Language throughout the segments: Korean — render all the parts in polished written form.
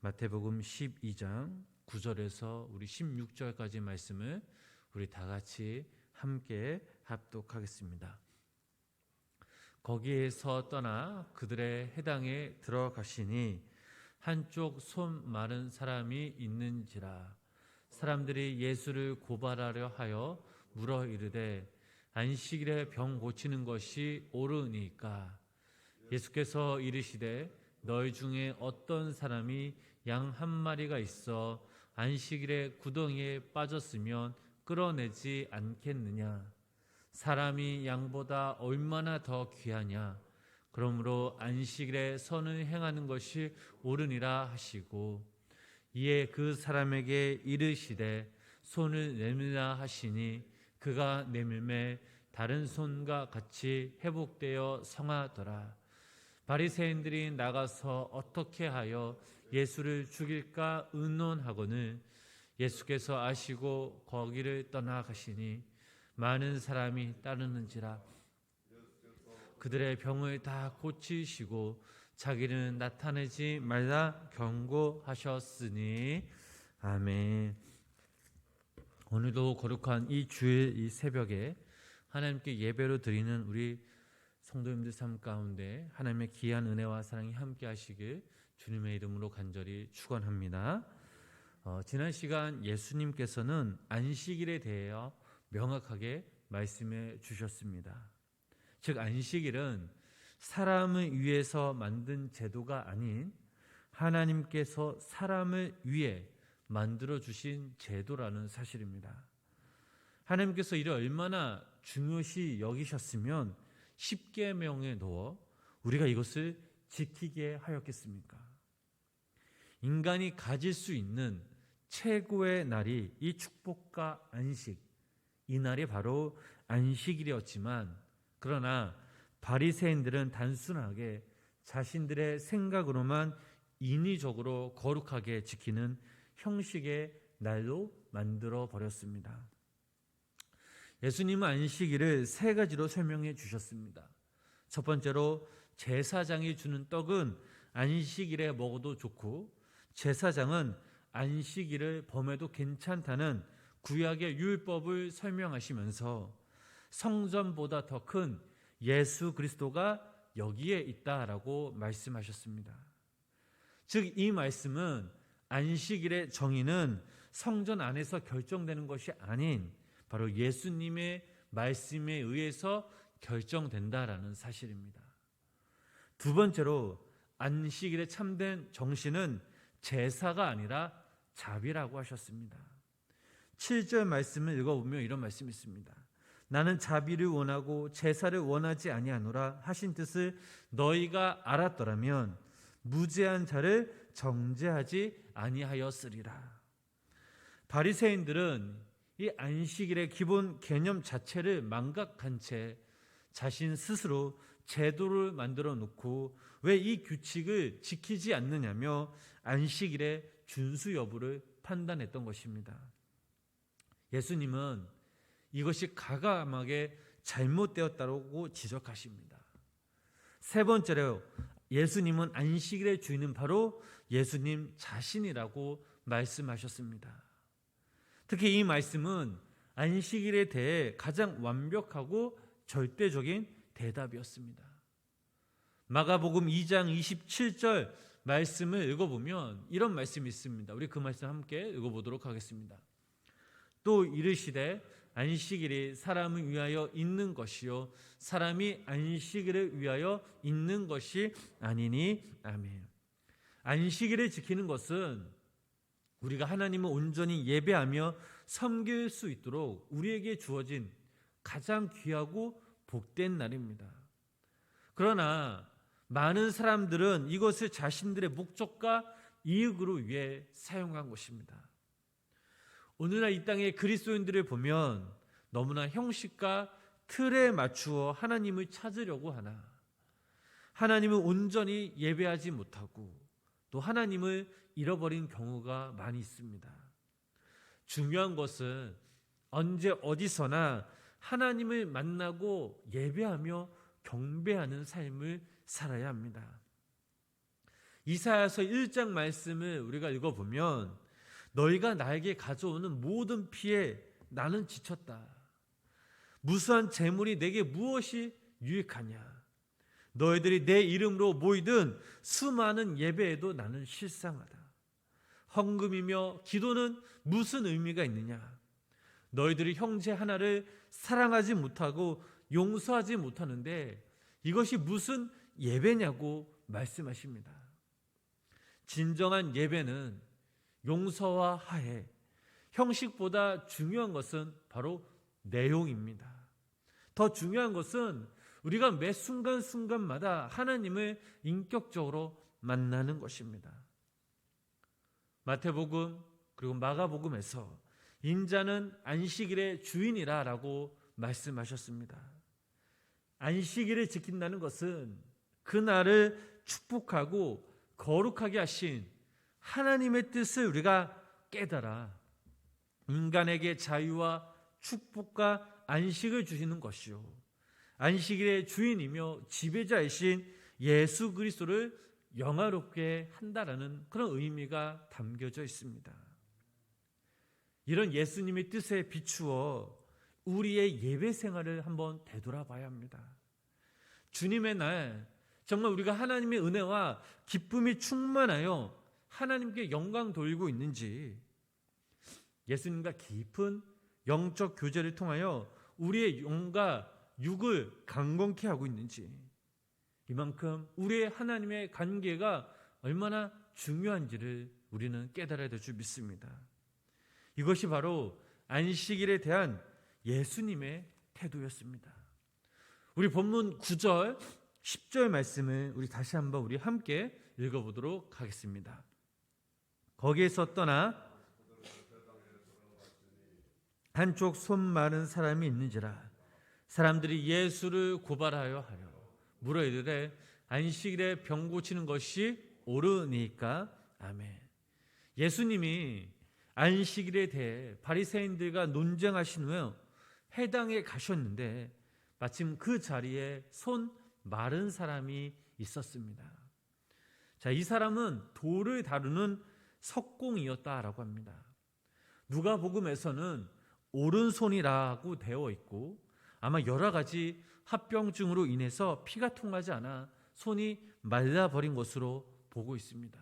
마태복음 12장 9절에서 우리 16절까지 말씀을 우리 다 같이 함께 합독하겠습니다. 거기에서 떠나 그들의 해당에 들어가시니 한쪽 손 마른 사람이 있는지라. 사람들이 예수를 고발하려 하여 물어 이르되 안식일에 병 고치는 것이 옳으니까? 예수께서 이르시되 너희 중에 어떤 사람이 양 한 마리가 있어 안식일에 구덩이에 빠졌으면 끌어내지 않겠느냐? 사람이 양보다 얼마나 더 귀하냐? 그러므로 안식일에 선을 행하는 것이 옳으니라 하시고, 이에 그 사람에게 이르시되 손을 내밀라 하시니 그가 내밀매 다른 손과 같이 회복되어 성하더라. 바리새인들이 나가서 어떻게 하여 예수를 죽일까 의논하거늘 예수께서 아시고 거기를 떠나가시니 많은 사람이 따르는지라. 그들의 병을 다 고치시고 자기는 나타내지 말라 경고하셨으니. 아멘. 오늘도 거룩한 이 주일 이 새벽에 하나님께 예배로 드리는 우리 성도님들 삶 가운데 하나님의 귀한 은혜와 사랑이 함께 하시길 주님의 이름으로 간절히 축원합니다. 지난 시간 예수님께서는 안식일에 대하여 명확하게 말씀해 주셨습니다. 즉 안식일은 사람을 위해서 만든 제도가 아닌 하나님께서 사람을 위해 만들어 주신 제도라는 사실입니다. 하나님께서 이를 얼마나 중요시 여기셨으면 십계명에 넣어 우리가 이것을 지키게 하였겠습니까? 인간이 가질 수 있는 최고의 날이 이 축복과 안식, 이 날이 바로 안식일이었지만, 그러나 바리새인들은 단순하게 자신들의 생각으로만 인위적으로 거룩하게 지키는 형식의 날로 만들어 버렸습니다. 예수님은 안식일을 세 가지로 설명해 주셨습니다. 첫 번째로 제사장이 주는 떡은 안식일에 먹어도 좋고, 제사장은 안식일을 범해도 괜찮다는 구약의 율법을 설명하시면서 성전보다 더 큰 예수 그리스도가 여기에 있다라고 말씀하셨습니다. 즉 이 말씀은 안식일의 정의는 성전 안에서 결정되는 것이 아닌 바로 예수님의 말씀에 의해서 결정된다라는 사실입니다. 두 번째로 안식일의 참된 정신은 제사가 아니라 자비라고 하셨습니다. 7절 말씀을 읽어보면 이런 말씀이 있습니다. 나는 자비를 원하고 제사를 원하지 아니하노라 하신 뜻을 너희가 알았더라면 무죄한 자를 정죄하지 아니하였으리라. 바리새인들은 이 안식일의 기본 개념 자체를 망각한 채 자신 스스로 제도를 만들어 놓고 왜 이 규칙을 지키지 않느냐며 안식일의 준수 여부를 판단했던 것입니다. 예수님은 이것이 가감하게 잘못되었다고 지적하십니다. 세 번째로 예수님은 안식일의 주인은 바로 예수님 자신이라고 말씀하셨습니다. 특히 이 말씀은 안식일에 대해 가장 완벽하고 절대적인 대답이었습니다. 마가복음 2장 27절 말씀을 읽어보면 이런 말씀이 있습니다. 우리 그 말씀 함께 읽어보도록 하겠습니다. 또 이르시되 안식일이 사람을 위하여 있는 것이요 사람이 안식일을 위하여 있는 것이 아니니. 아멘. 안식일을 지키는 것은 우리가 하나님을 온전히 예배하며 섬길 수 있도록 우리에게 주어진 가장 귀하고 복된 날입니다. 그러나 많은 사람들은 이것을 자신들의 목적과 이익으로 위해 사용한 것입니다. 오늘날 이 땅의 그리스도인들을 보면 너무나 형식과 틀에 맞추어 하나님을 찾으려고 하나 하나님을 온전히 예배하지 못하고 또 하나님을 잃어버린 경우가 많이 있습니다. 중요한 것은 언제 어디서나 하나님을 만나고 예배하며 경배하는 삶을 살아야 합니다. 이사야서 1장 말씀을 우리가 읽어보면 너희가 나에게 가져오는 모든 피에 나는 지쳤다. 무수한 재물이 내게 무엇이 유익하냐. 너희들이 내 이름으로 모이든 수많은 예배에도 나는 실상하다. 헌금이며 기도는 무슨 의미가 있느냐. 너희들이 형제 하나를 사랑하지 못하고 용서하지 못하는데 이것이 무슨 예배냐고 말씀하십니다. 진정한 예배는 용서와 화해, 형식보다 중요한 것은 바로 내용입니다. 더 중요한 것은 우리가 매 순간순간마다 하나님을 인격적으로 만나는 것입니다. 마태복음 그리고 마가복음에서 인자는 안식일의 주인이라 라고 말씀하셨습니다. 안식일을 지킨다는 것은 그날을 축복하고 거룩하게 하신 하나님의 뜻을 우리가 깨달아 인간에게 자유와 축복과 안식을 주시는 것이요, 안식일의 주인이며 지배자이신 예수 그리스도를 영화롭게 한다라는 그런 의미가 담겨져 있습니다. 이런 예수님의 뜻에 비추어 우리의 예배 생활을 한번 되돌아봐야 합니다. 주님의 날 정말 우리가 하나님의 은혜와 기쁨이 충만하여 하나님께 영광 돌리고 있는지, 예수님과 깊은 영적 교제를 통하여 우리의 영과 육을 강건케 하고 있는지, 이만큼 우리의 하나님의 관계가 얼마나 중요한지를 우리는 깨달아야 될 줄 믿습니다. 이것이 바로 안식일에 대한 예수님의 태도였습니다. 우리 본문 9절, 10절 말씀을 우리 다시 한번 우리 함께 읽어보도록 하겠습니다. 거기에서 떠나 한쪽 손 마른 사람이 있는지라 사람들이 예수를 고발하여 하려 물어 이르되 안식일에 병 고치는 것이 옳으니까. 아멘. 예수님이 안식일에 대해 바리새인들과 논쟁하신 후에 회당에 가셨는데 마침 그 자리에 손 마른 사람이 있었습니다. 자, 이 사람은 돌을 다루는 석공이었다라고 합니다. 누가복음에서는 오른손이라고 되어 있고 아마 여러 가지 합병증으로 인해서 피가 통하지 않아 손이 말라버린 것으로 보고 있습니다.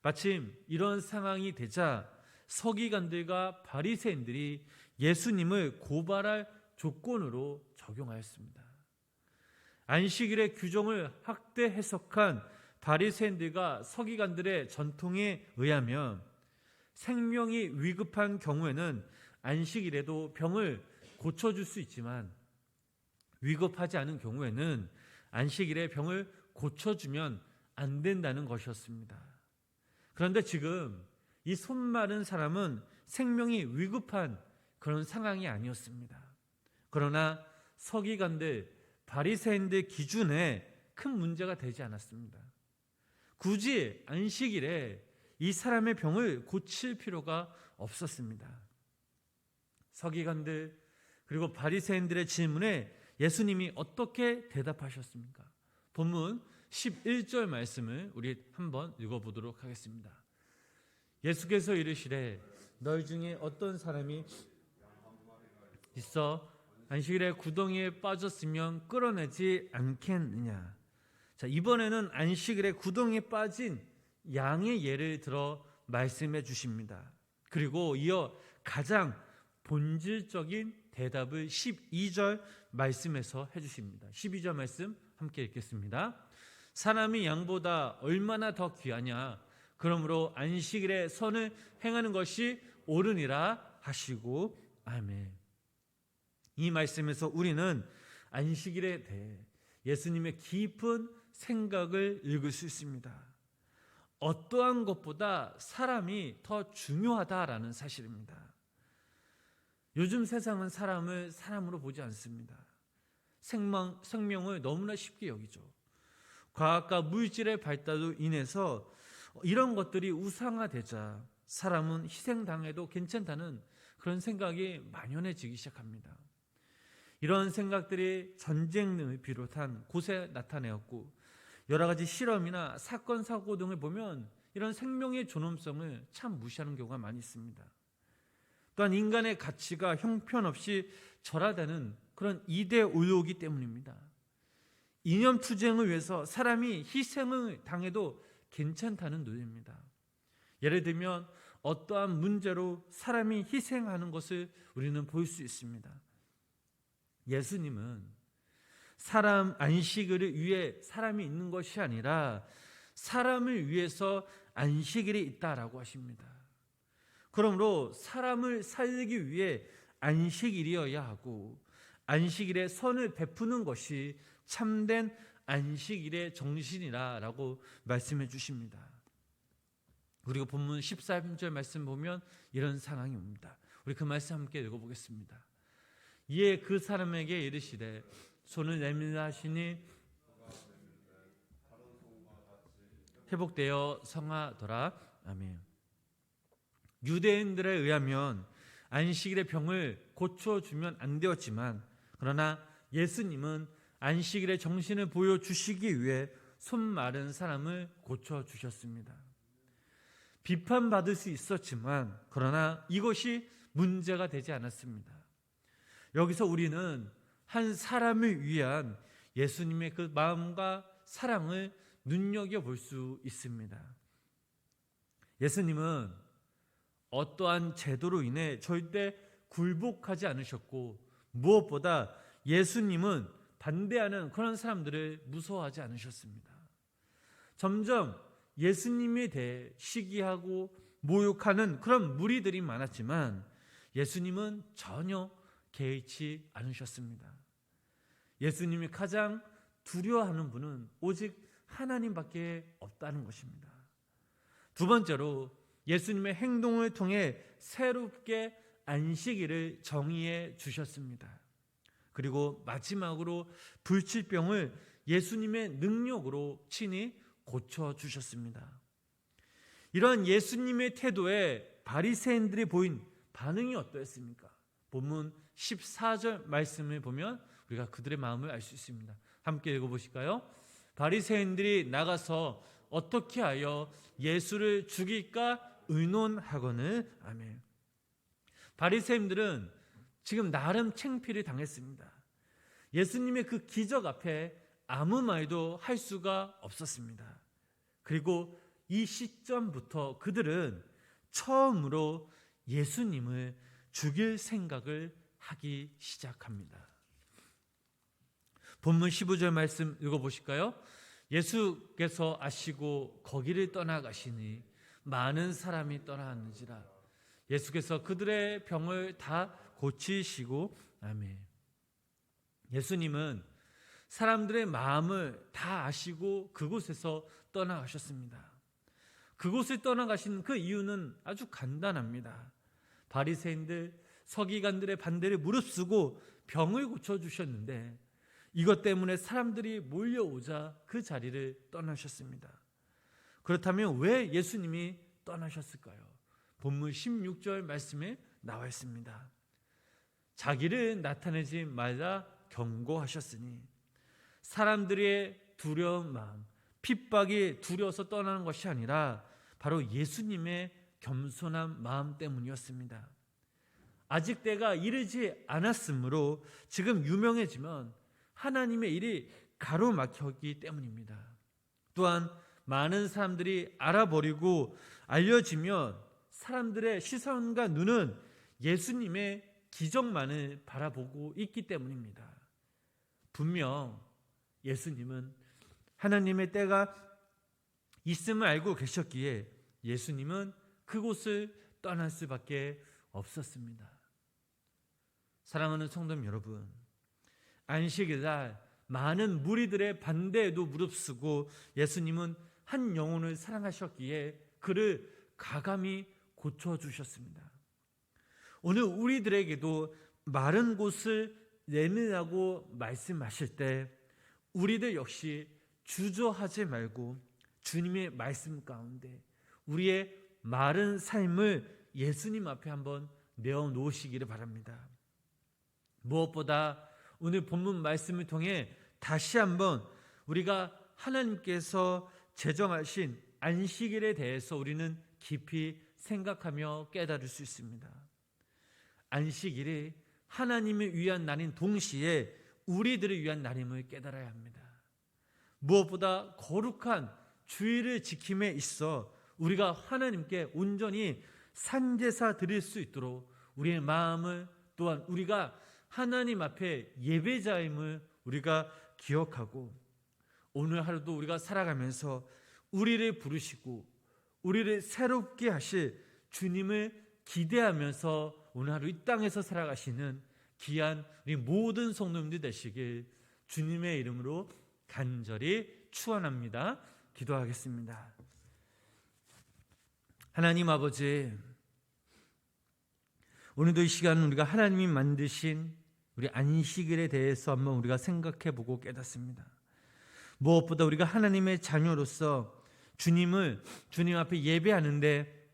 마침 이런 상황이 되자 서기관들과 바리새인들이 예수님을 고발할 조건으로 적용하였습니다. 안식일의 규정을 학대 해석한 바리새인들과 서기관들의 전통에 의하면 생명이 위급한 경우에는 안식일에도 병을 고쳐줄 수 있지만 위급하지 않은 경우에는 안식일에 병을 고쳐주면 안 된다는 것이었습니다. 그런데 지금 이 손 마른 사람은 생명이 위급한 그런 상황이 아니었습니다. 그러나 서기관들, 바리새인들 기준에 큰 문제가 되지 않았습니다. 굳이 안식일에 이 사람의 병을 고칠 필요가 없었습니다. 서기관들 그리고 바리새인들의 질문에 예수님이 어떻게 대답하셨습니까? 본문 11절 말씀을 우리 한번 읽어보도록 하겠습니다. 예수께서 이르시되 너희 중에 어떤 사람이 있어 안식일에 구덩이에 빠졌으면 끌어내지 않겠느냐. 자, 이번에는 안식일에 구덩이에 빠진 양의 예를 들어 말씀해 주십니다. 그리고 이어 가장 본질적인 대답을 12절 말씀에서 해주십니다. 12절 말씀 함께 읽겠습니다. 사람이 양보다 얼마나 더 귀하냐. 그러므로 안식일에 선을 행하는 것이 옳으니라 하시고. 아멘. 이 말씀에서 우리는 안식일에 대해 예수님의 깊은 생각을 읽을 수 있습니다. 어떠한 것보다 사람이 더 중요하다라는 사실입니다. 요즘 세상은 사람을 사람으로 보지 않습니다. 생명을 너무나 쉽게 여기죠. 과학과 물질의 발달로 인해서 이런 것들이 우상화되자 사람은 희생당해도 괜찮다는 그런 생각이 만연해지기 시작합니다. 이런 생각들이 전쟁을 비롯한 곳에 나타내었고 여러 가지 실험이나 사건, 사고 등을 보면 이런 생명의 존엄성을 참 무시하는 경우가 많이 있습니다. 또한 인간의 가치가 형편없이 절하다는 그런 이데올로기 때문입니다. 이념 투쟁을 위해서 사람이 희생을 당해도 괜찮다는 논리입니다. 예를 들면 어떠한 문제로 사람이 희생하는 것을 우리는 볼 수 있습니다. 예수님은 사람 안식일을 위해 사람이 있는 것이 아니라 사람을 위해서 안식일이 있다라고 하십니다. 그러므로 사람을 살리기 위해 안식일이어야 하고 안식일에 선을 베푸는 것이 참된 안식일의 정신이라고 말씀해 주십니다. 그리고 본문 13절 말씀 보면 이런 상황이 옵니다. 우리 그 말씀 함께 읽어보겠습니다. 이에 그 사람에게 이르시되 손을 내밀라 하시니 회복되어 성하더라. 아멘. 유대인들에 의하면 안식일의 병을 고쳐주면 안 되었지만 그러나 예수님은 안식일의 정신을 보여주시기 위해 손 마른 사람을 고쳐주셨습니다. 비판받을 수 있었지만 그러나 이것이 문제가 되지 않았습니다. 여기서 우리는 한 사람을 위한 예수님의 그 마음과 사랑을 눈여겨볼 수 있습니다. 예수님은 어떠한 제도로 인해 절대 굴복하지 않으셨고 무엇보다 예수님은 반대하는 그런 사람들을 무서워하지 않으셨습니다. 점점 예수님에 대해 시기하고 모욕하는 그런 무리들이 많았지만 예수님은 전혀 개의치 않으셨습니다. 예수님이 가장 두려워하는 분은 오직 하나님밖에 없다는 것입니다. 두 번째로 예수님의 행동을 통해 새롭게 안식일을 정의해 주셨습니다. 그리고 마지막으로 불치병을 예수님의 능력으로 친히 고쳐주셨습니다. 이러한 예수님의 태도에 바리새인들이 보인 반응이 어떠했습니까? 본문 14절 말씀을 보면 우리가 그들의 마음을 알 수 있습니다. 함께 읽어보실까요? 바리새인들이 나가서 어떻게 하여 예수를 죽일까 의논하거늘. 아멘. 바리새인들은 지금 나름 창피를 당했습니다. 예수님의 그 기적 앞에 아무 말도 할 수가 없었습니다. 그리고 이 시점부터 그들은 처음으로 예수님을 죽일 생각을 하기 시작합니다. 본문 15절 말씀 읽어보실까요? 예수께서 아시고 거기를 떠나가시니 많은 사람이 떠나갔는지라. 예수께서 그들의 병을 다 고치시고. 아멘. 예수님은 사람들의 마음을 다 아시고 그곳에서 떠나가셨습니다. 그곳을 떠나가신 그 이유는 아주 간단합니다. 바리새인들, 서기관들의 반대를 무릅쓰고 병을 고쳐주셨는데 이것 때문에 사람들이 몰려오자 그 자리를 떠나셨습니다. 그렇다면 왜 예수님이 떠나셨을까요? 본문 16절 말씀에 나와 있습니다. 자기를 나타내지 말라 경고하셨으니 사람들의 두려운 마음, 핍박이 두려워서 떠나는 것이 아니라 바로 예수님의 겸손한 마음 때문이었습니다. 아직 때가 이르지 않았으므로 지금 유명해지면 하나님의 일이 가로막혔기 때문입니다. 또한 많은 사람들이 알아버리고 알려지면 사람들의 시선과 눈은 예수님의 기적만을 바라보고 있기 때문입니다. 분명 예수님은 하나님의 때가 있음을 알고 계셨기에 예수님은 그곳을 떠날 수밖에 없었습니다. 사랑하는 성도 여러분, 안식일날 많은 무리들의 반대에도 무릅쓰고 예수님은 한 영혼을 사랑하셨기에 그를 가감히 고쳐주셨습니다. 오늘 우리들에게도 마른 곳을 내밀라고 말씀하실 때 우리들 역시 주저하지 말고 주님의 말씀 가운데 우리의 마른 삶을 예수님 앞에 한번 내어놓으시기를 바랍니다. 무엇보다 오늘 본문 말씀을 통해 다시 한번 우리가 하나님께서 제정하신 안식일에 대해서 우리는 깊이 생각하며 깨달을 수 있습니다. 안식일이 하나님을 위한 날인 동시에 우리들을 위한 날임을 깨달아야 합니다. 무엇보다 거룩한 주일을 지킴에 있어 우리가 하나님께 온전히 산제사 드릴 수 있도록 우리의 마음을, 또한 우리가 하나님 앞에 예배자임을 우리가 기억하고, 오늘 하루도 우리가 살아가면서 우리를 부르시고 우리를 새롭게 하실 주님을 기대하면서 오늘 하루 이 땅에서 살아가시는 귀한 우리 모든 성도님들 되시길 주님의 이름으로 간절히 축원합니다. 기도하겠습니다. 하나님 아버지, 오늘도 이 시간 우리가 하나님이 만드신 우리 안식일에 대해서 한번 우리가 생각해 보고 깨닫습니다. 무엇보다 우리가 하나님의 자녀로서 주님 앞에 예배하는데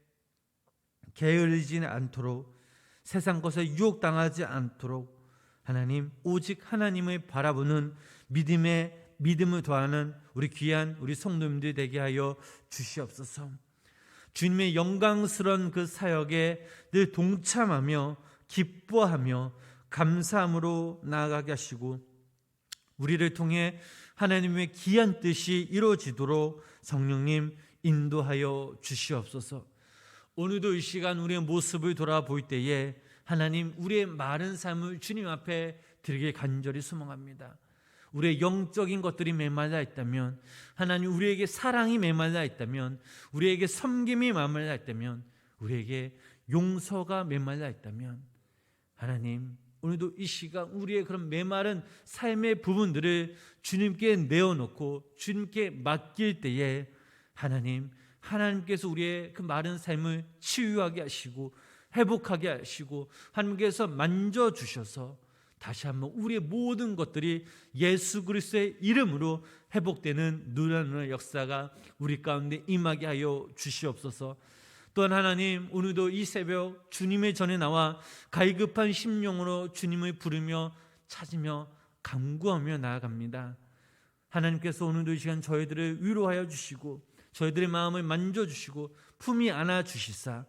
게으르지 않도록, 세상 것에 유혹당하지 않도록 하나님, 오직 하나님을 바라보는 믿음을 더하는 우리 귀한 우리 성도님들 되게 하여 주시옵소서. 주님의 영광스러운 그 사역에 늘 동참하며 기뻐하며 감사함으로 나아가게 하시고, 우리를 통해 하나님의 귀한 뜻이 이루어지도록 성령님 인도하여 주시옵소서. 오늘도 이 시간 우리의 모습을 돌아볼 때에 하나님, 우리의 마른 삶을 주님 앞에 드리길 간절히 소망합니다. 우리의 영적인 것들이 메말라 있다면, 하나님 우리에게 사랑이 메말라 있다면, 우리에게 섬김이 메말라 있다면, 우리에게 용서가 메말라 있다면, 하나님 오늘도 이 시간 우리의 그런 메마른 삶의 부분들을 주님께 내어놓고 주님께 맡길 때에 하나님께서 우리의 그 마른 삶을 치유하게 하시고 회복하게 하시고 하나님께서 만져주셔서 다시 한번 우리의 모든 것들이 예수 그리스도의 이름으로 회복되는 놀라운 역사가 우리 가운데 임하게 하여 주시옵소서. 또한 하나님, 오늘도 이 새벽 주님의 전에 나와 갈급한 심령으로 주님을 부르며 찾으며 간구하며 나아갑니다. 하나님께서 오늘도 이 시간 저희들을 위로하여 주시고 저희들의 마음을 만져주시고 품이 안아주시사,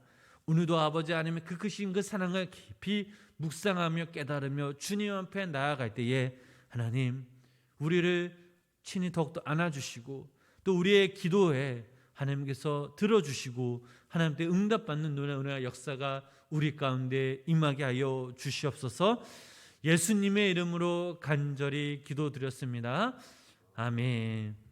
오늘도 아버지 하나님의 그 크신 그 사랑을 깊이 묵상하며 깨달으며 주님 앞에 나아갈 때에 하나님 우리를 친히 더욱더 안아주시고 또 우리의 기도에 하나님께서 들어주시고 하나님께 응답받는 놀라운 역사가 우리 가운데 임하게 하여 주시옵소서. 예수님의 이름으로 간절히 기도드렸습니다. 아멘.